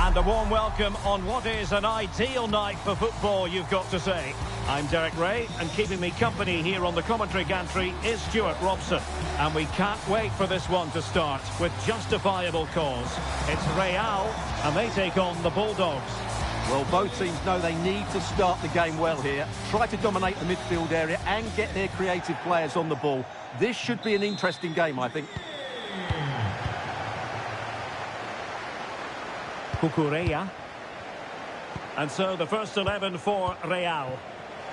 And a warm welcome on what is an ideal night for football, you've got to say. I'm Derek Ray, and keeping me company here on the commentary gantry is Stuart Robson. And we can't wait for this one to start with justifiable cause. It's Real, and they take on the Bulldogs. Well, both teams know they need to start the game well here. Try to dominate the midfield area and get their creative players on the ball. This should be an interesting game, I think. Cucurella. And so the first 11 for Real.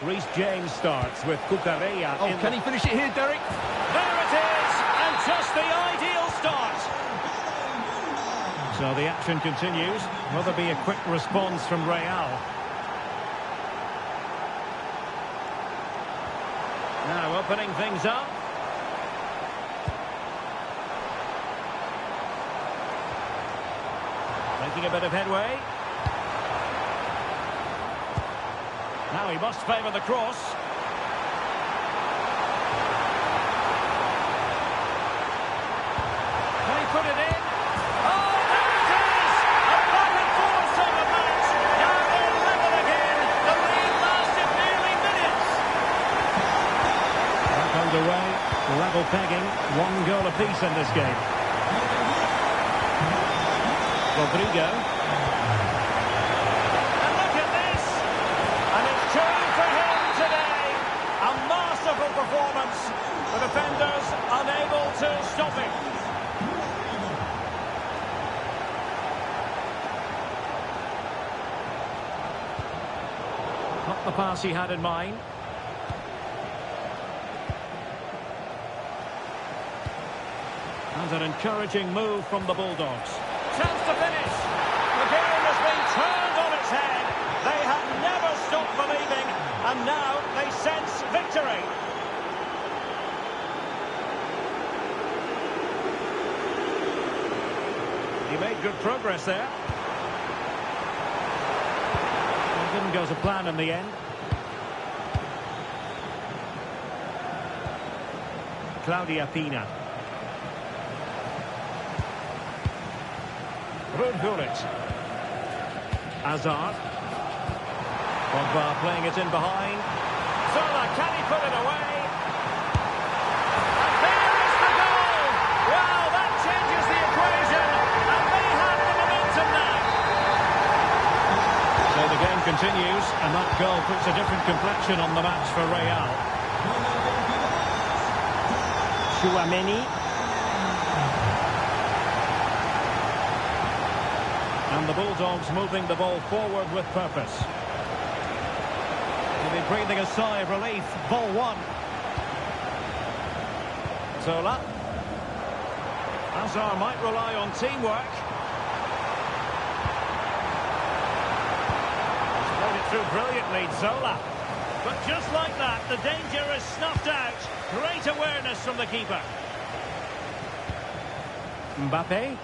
Reece James starts with Cucurella. Oh, can he finish it here, Derek? There it is! And just the ideal start. So the action continues. Will there be a quick response from Real? Now opening things up. Making a bit of headway. Now he must favour the cross. Can he put it in? Oh, there it is! A back and forth on the match. Now they're level again. The lead lasted nearly minutes. Back underway. Level pegging. 1 goal apiece in this game. Rodrigo. And look at this! And it's turned for him today. A masterful performance. The defenders unable to stop him. Not the pass he had in mind. And an encouraging move from the Bulldogs. Chance to finish. The game has been turned on its head. They have never stopped believing, and now they sense victory. He made good progress there. It didn't go to plan in the end. Claudia Pina. Ruud Gullit. Hazard. Pogba playing it in behind. Zola, can he put it away? And there is the goal! Wow, that changes the equation. And they have the momentum now. So the game continues, and that goal puts a different complexion on the match for Real. Tchouaméni. And the Bulldogs moving the ball forward with purpose. They'll be breathing a sigh of relief. Ball one. Zola. Hazard might rely on teamwork. He's played it through brilliantly, Zola. But just like that, the danger is snuffed out. Great awareness from the keeper. Mbappe.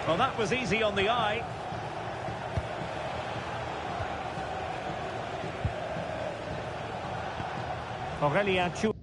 Well, that was easy on the eye. Aurélien Tchouaméni.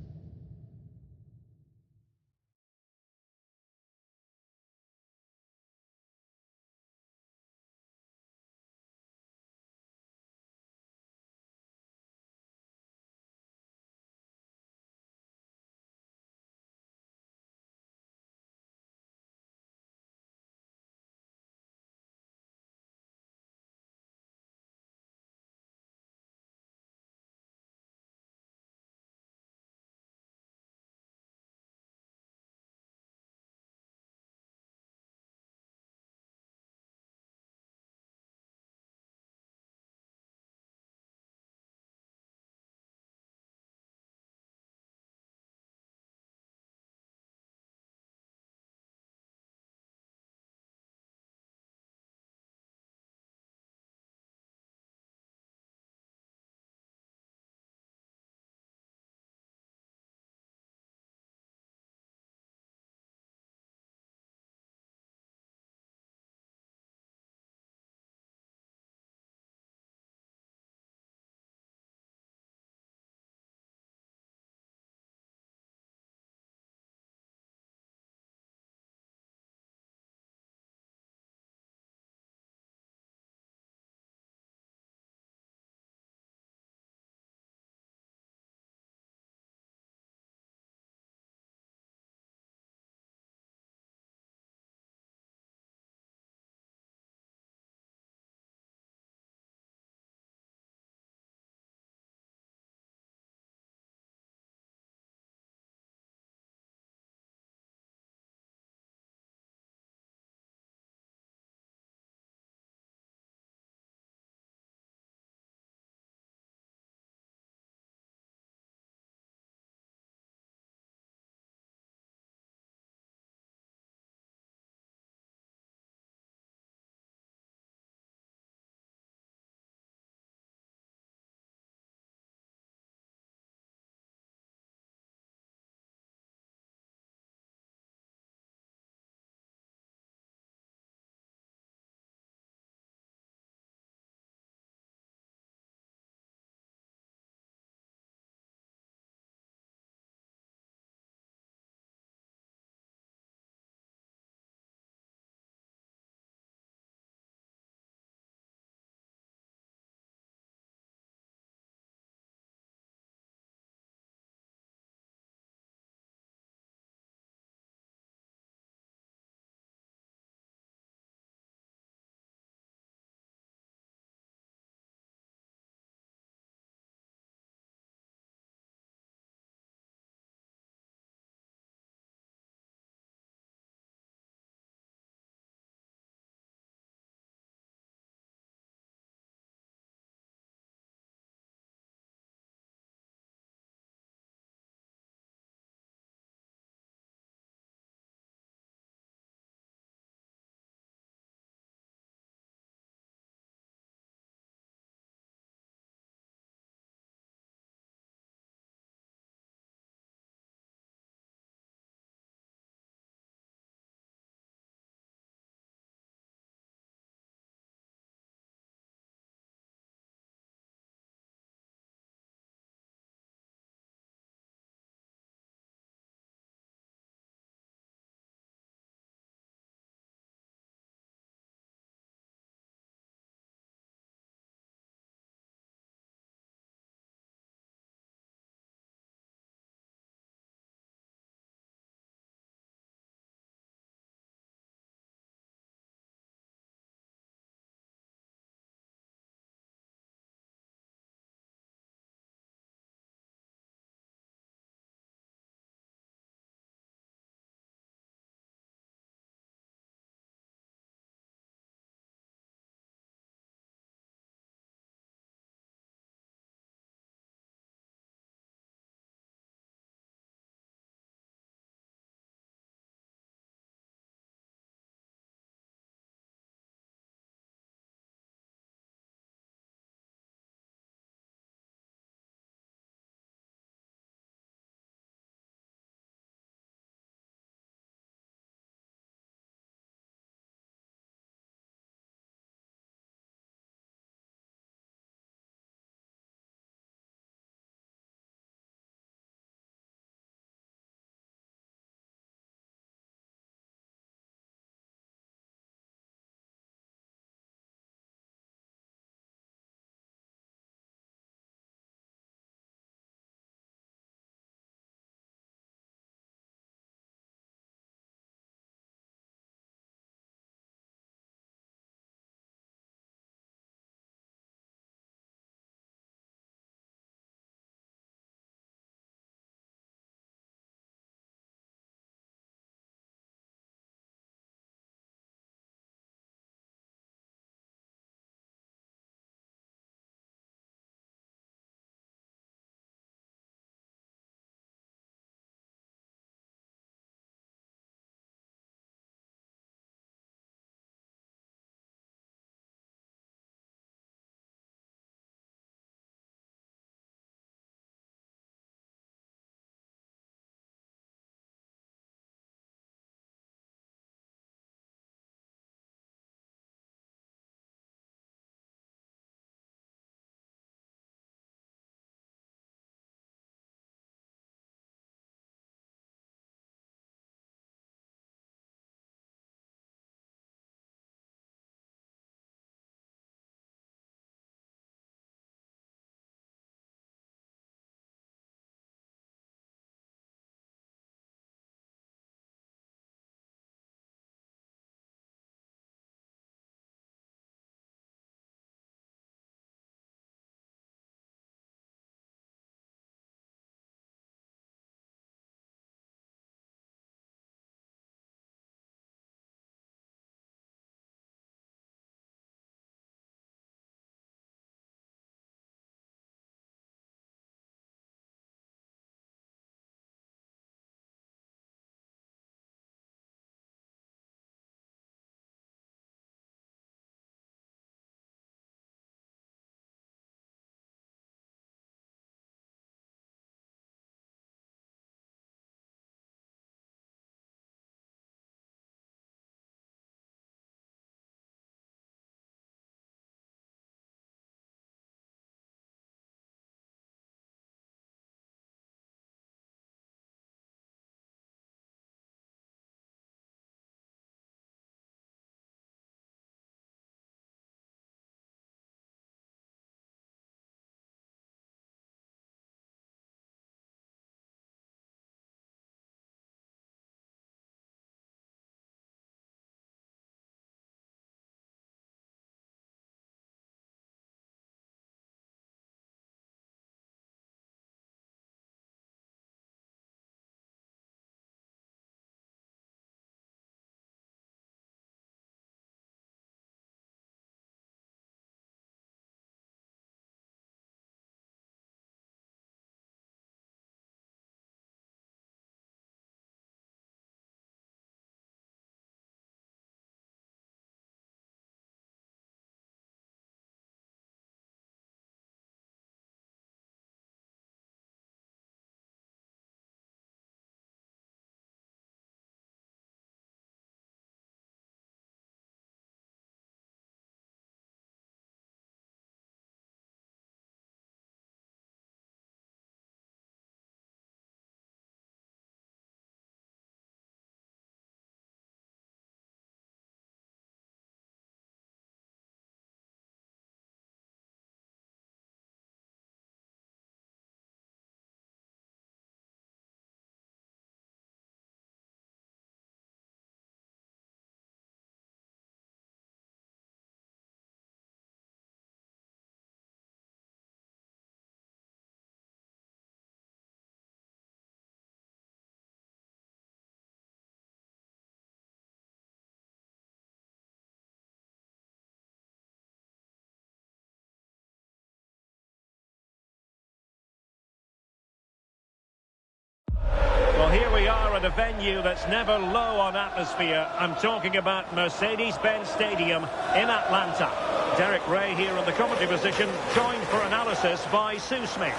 at a venue that's never low on atmosphere. I'm talking about Mercedes-Benz Stadium in Atlanta. Derek Ray here in the commentary position, joined for analysis by Sue Smith.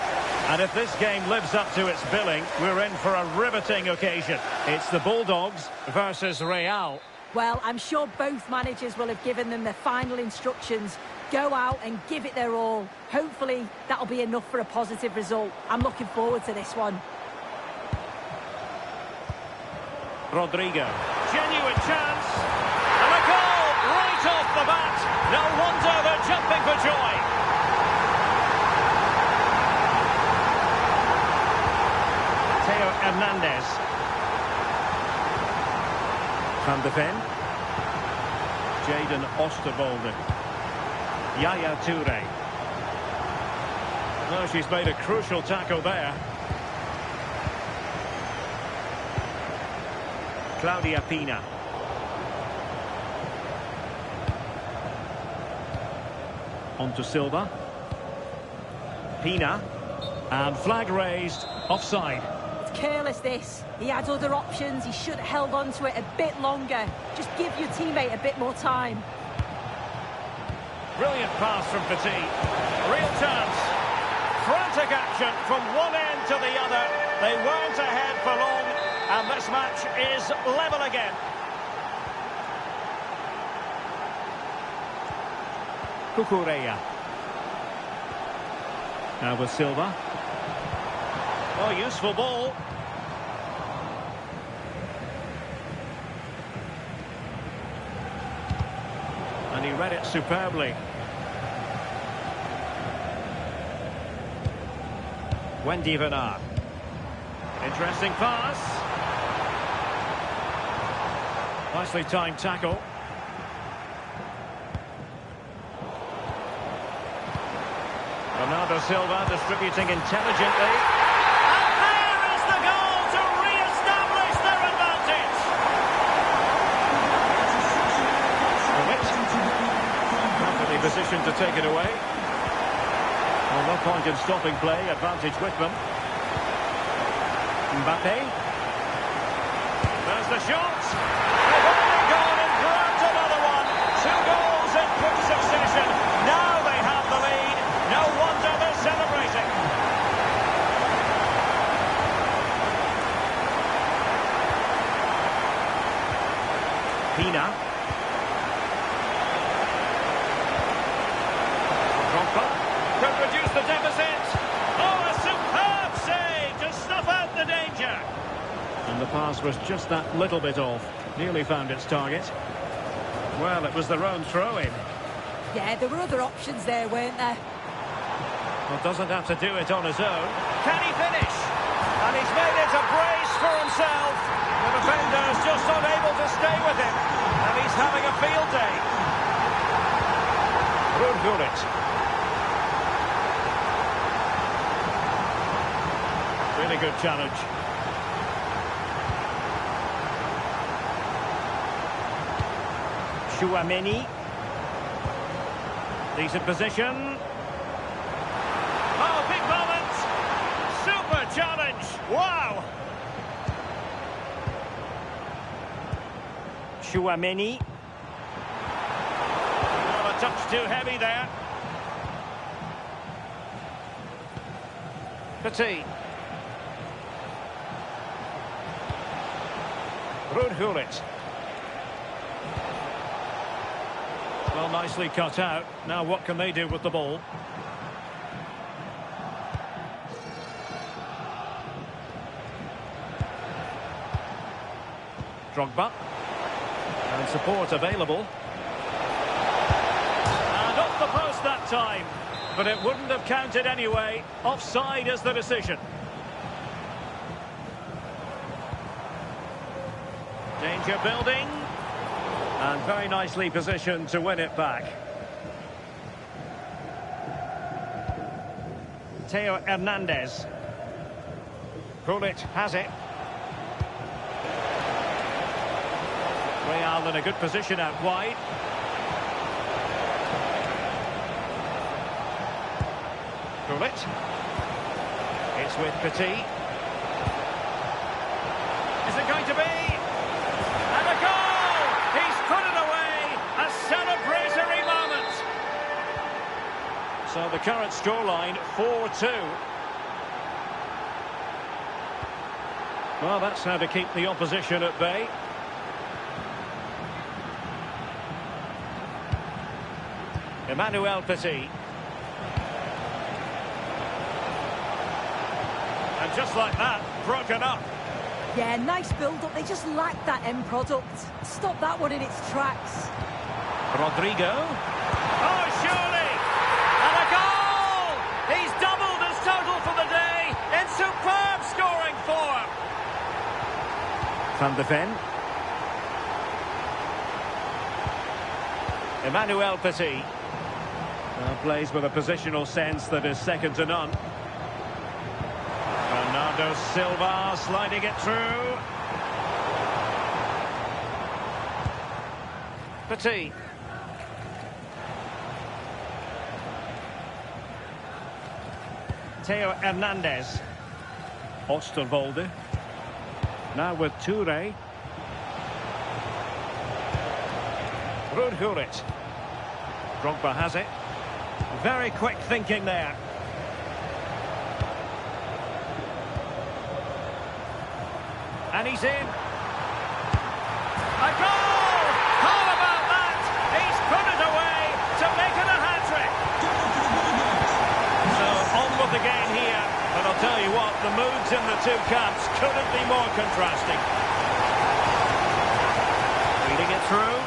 And if this game lives up to its billing, we're in for a riveting occasion. It's the Bulldogs versus Real. Well, I'm sure both managers will have given them their final instructions. Go out and give it their all. Hopefully, that'll be enough for a positive result. I'm looking forward to this one. Rodrigo. Genuine chance. And a goal right off the bat. No wonder they're jumping for joy. Theo Hernandez. Van de Ven. Jaden Oosterwolde. Yaya Toure. Oh, she's made a crucial tackle there. Claudia Pina. On to Silva. Pina. And flag raised. Offside. It's careless, this. He had other options. He should have held on to it a bit longer. Just give your teammate a bit more time. Brilliant pass from Petit. Real chance. Frantic action from one end to the other. They weren't ahead for long, and this match is level again. Cucurella. Now with Silva. Oh, useful ball. And he read it superbly. Wendy Van Aert. Interesting pass. Nicely timed tackle. Bernardo Silva distributing intelligently. And there is the goal to re-establish their advantage. Perfectly positioned to take it away. Well, no point in stopping play. Advantage with them. Mbappe. There's the shot. They've only gone and grabbed another one. 2 goals in quick succession. Now they have the lead. No wonder they're celebrating. Pina. Drogba could reduce the deficit. Oh, a superb save to snuff out the danger. And the pass was just that little bit off. Nearly found its target. Well, it was their own throw-in. Yeah, there were other options there, weren't there? Well, doesn't have to do it on his own. Can he finish? And he's made it a brace for himself. The defender's just unable to stay with him. And he's having a field day. Ruud Gullit. Really good challenge. Chouameni. Decent position. Oh, big moment. Super challenge. Wow. Chouameni. Oh, a touch too heavy there. Petit. Ruud Gullit. Well, nicely cut out. Now what can they do with the ball? Drogba. And support available. And off the post that time. But it wouldn't have counted anyway. Offside is the decision. Danger building. And very nicely positioned to win it back. Theo Hernandez. Gullit has it. Real in a good position out wide. Gullit. It's with Petit. Is it going to be. And a goal! He's put it away. A celebratory moment. So the current scoreline, 4-2. Well, that's how to keep the opposition at bay. Emmanuel Petit. And just like that, broken up. Yeah, nice build-up. They just lack that end product. Stop that one in its tracks. Rodrigo. Oh, surely! And a goal! He's doubled his total for the day in superb scoring form. Van de Ven. Emmanuel Petit. Now plays with a positional sense that is second to none. Bernardo Silva sliding it through. Petit. Theo Hernandez. Oosterwolde. Now with Touré. Ruud Gullit. Drogba has it. Very quick thinking there. And he's in. A goal! How about that? He's put it away to make it a hat-trick. So on with the game here. But I'll tell you what, the moods in the two camps couldn't be more contrasting. Leading it through.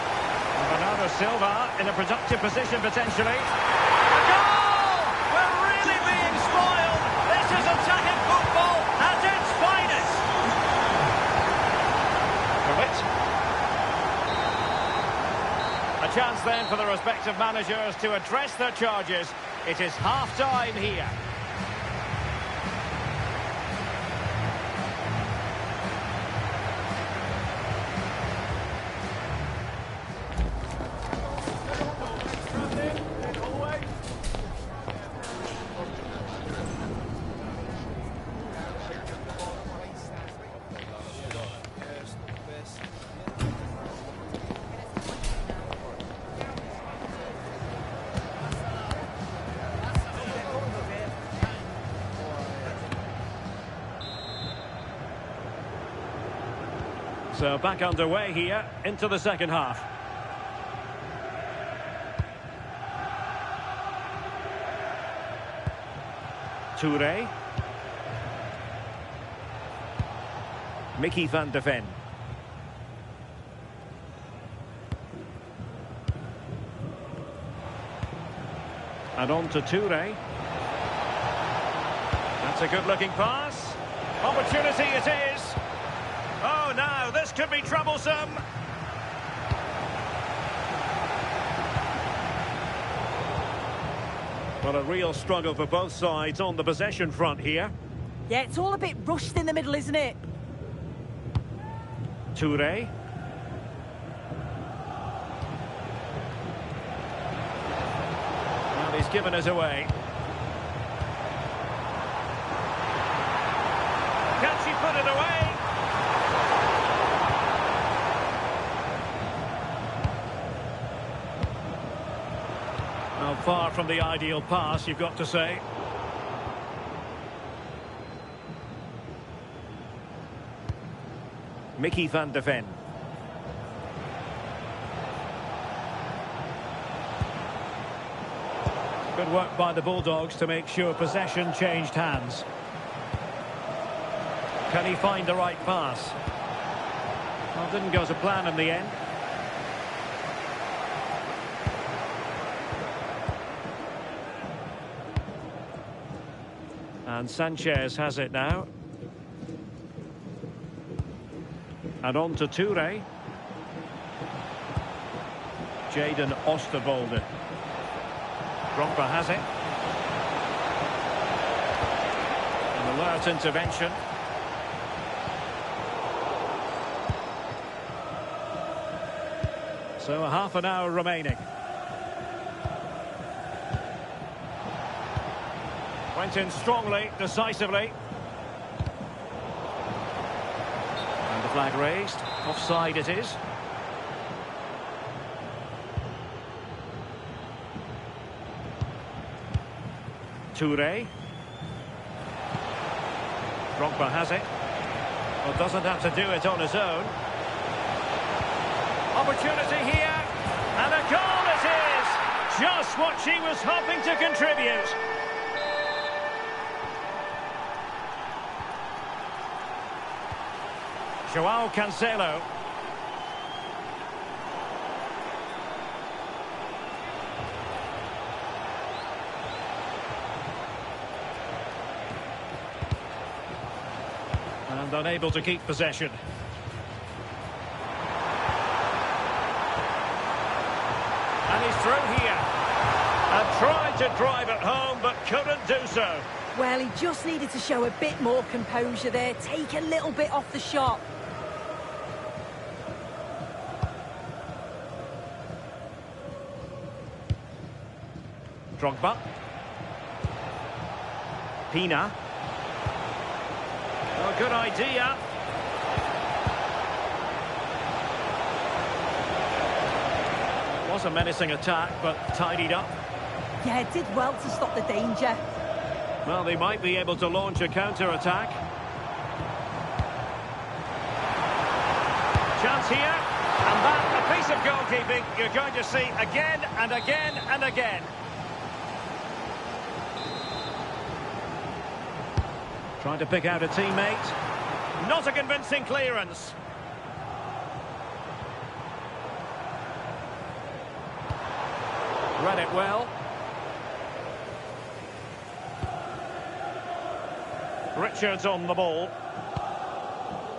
Bernardo Silva in a productive position potentially. A goal! We're really being spoiled. This is attacking football at its finest. A chance then for the respective managers to address their charges. It is half-time here. So back underway here into the second half. Touré. Mickey van de Ven. And on to Touré. That's a good-looking pass. Opportunity it is. Oh, now this could be troublesome. Well, a real struggle for both sides on the possession front here. Yeah, it's all a bit rushed in the middle, isn't it? Touré. Well, he's given us away. Can she put it away? Well, far from the ideal pass, you've got to say. Mickey van de Ven. Good work by the Bulldogs to make sure possession changed hands. Can he find the right pass? Well, didn't go to plan in the end. And Sanchez has it now. And on to Touré. Jadon Oosterwolde. Drogba has it. An alert intervention. So a half an hour remaining. Went in strongly, decisively. And the Flag raised. Offside it is. Toure. Drogba has it. Well, doesn't have to do it on his own. Opportunity here. And a goal it is! Just what she was hoping to contribute. Joao Cancelo. And unable to keep possession. And he's through here. And tried to drive it home, but couldn't do so. Well, he just needed to show a bit more composure there, take a little bit off the shot. Drogba. Pina. Oh, good idea. It was a menacing attack, but tidied up. Yeah, did well to stop the danger. Well, they might be able to launch a counter-attack. Chance here. And that, a piece of goalkeeping you're going to see again and again and again. Trying to pick out a teammate. Not a convincing clearance. Read it well. Richards on the ball.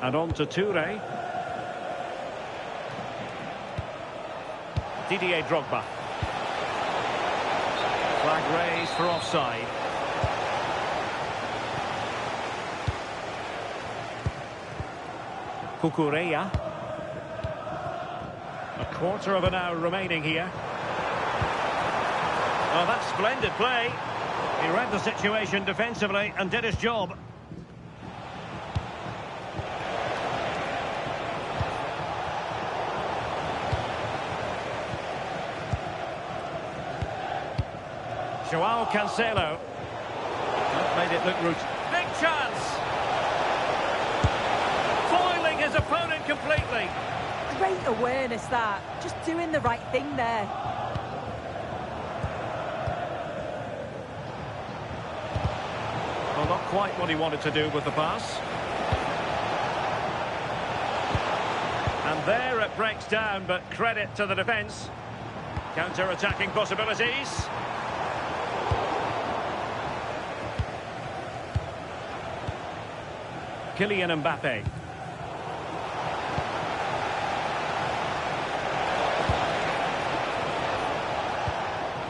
And on to Toure. Didier Drogba. Flag raised for offside. Cucurella. A quarter of an hour remaining here. Oh, that's splendid play. He read the situation defensively and did his job. Joao Cancelo. That made it look routine. Big chance! Foiling his opponent completely. Great awareness, that. Just doing the right thing there. Well, not quite what he wanted to do with the pass. And there it breaks down, but credit to the defence. Counter-attacking possibilities. Kylian Mbappe.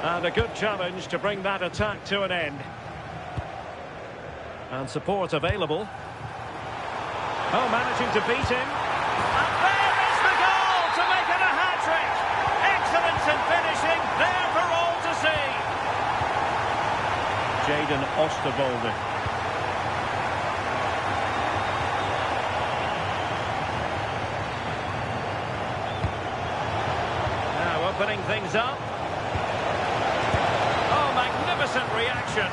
And a good challenge to bring that attack to an end. And support available. Oh, managing to beat him. And there is the goal to make it a hat-trick. Excellence in finishing, there for all to see. Jadon Oosterwolde. Now opening things up. Oh, magnificent reaction.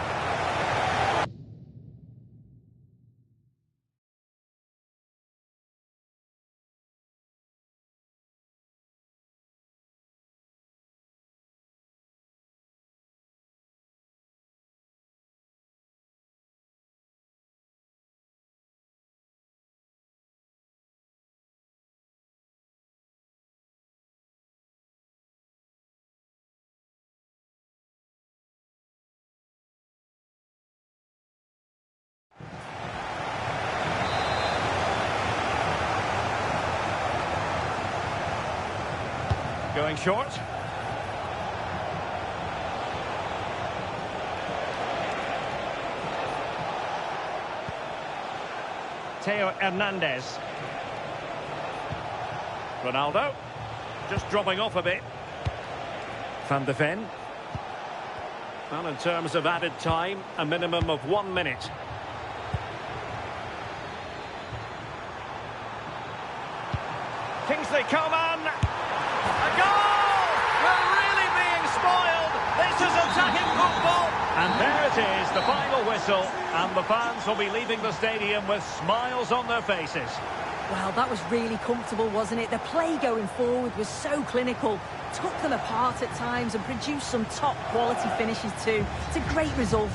Going short. Theo Hernandez. Ronaldo. Just dropping off a bit. Van de Ven. Well, in terms of added time, a minimum of 1 minute. Kingsley Coman. A goal! We're really being spoiled. This is attacking football. And there it is, the final whistle. And the fans will be leaving the stadium with smiles on their faces. Well, that was really comfortable, wasn't it? The play going forward was so clinical. Took them apart at times and produced some top quality finishes too. It's a great result.